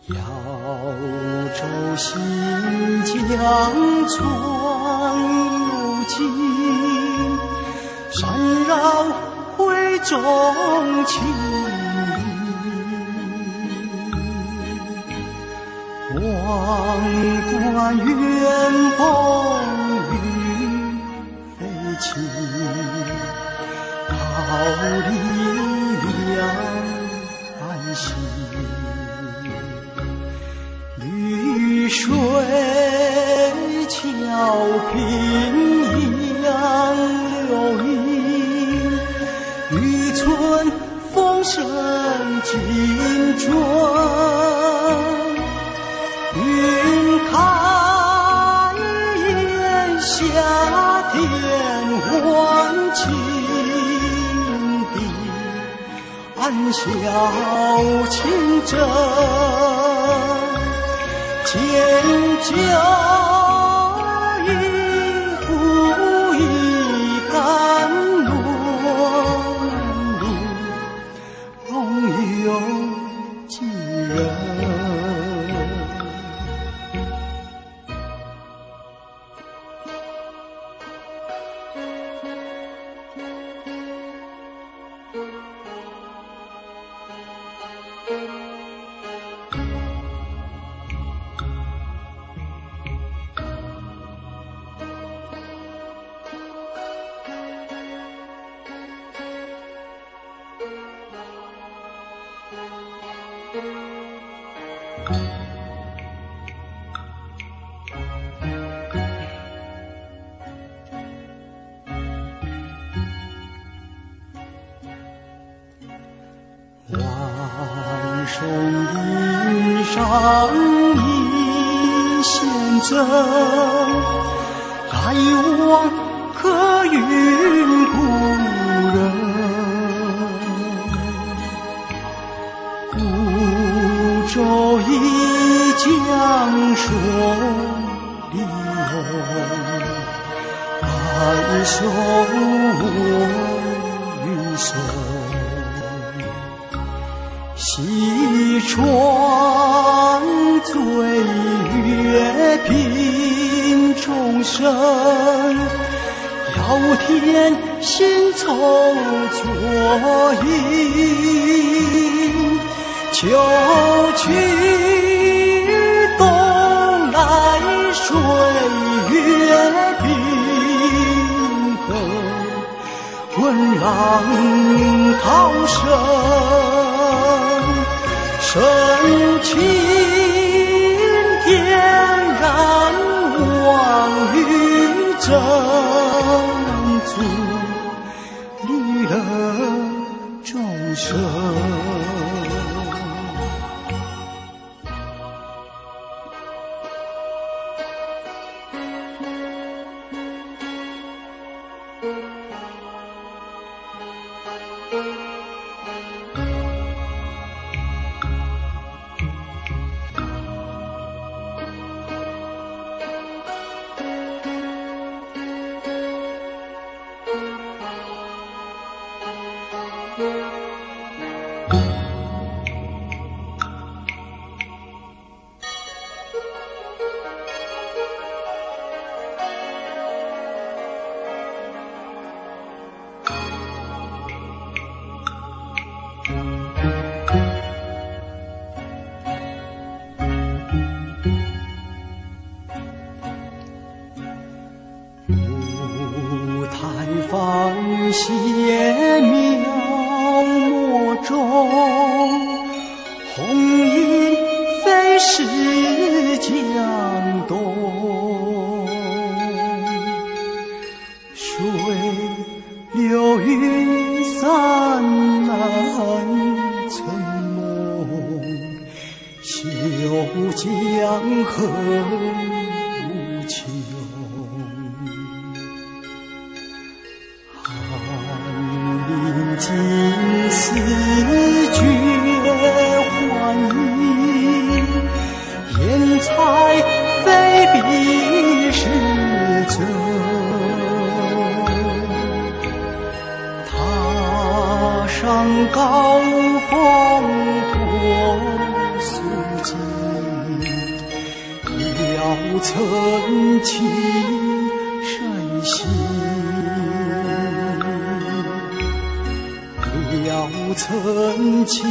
遥州新疆传入京，山绕会中情。望观远风云飞起，桃李两岸行。绿水桥平杨柳荫，渔村风声尽转。云开眼，夏天晚晴地，暗笑清真。千酒一壶一甘露，容有几人？万松林上一线增，来往客云故人。孤舟一江水里游，白首我与松。西窗醉月频重生，遥天新凑作影。秋去冬来水月平和，闻浪涛声。深情点燃望与珍足，离了众生。舞台放斜描摹中，红衣飞逝江东。水流云散难成梦，休江河无穷。寒林尽思绝欢意，颜采非彼是真。踏上高峰过素锦，了曾经谁心？了曾经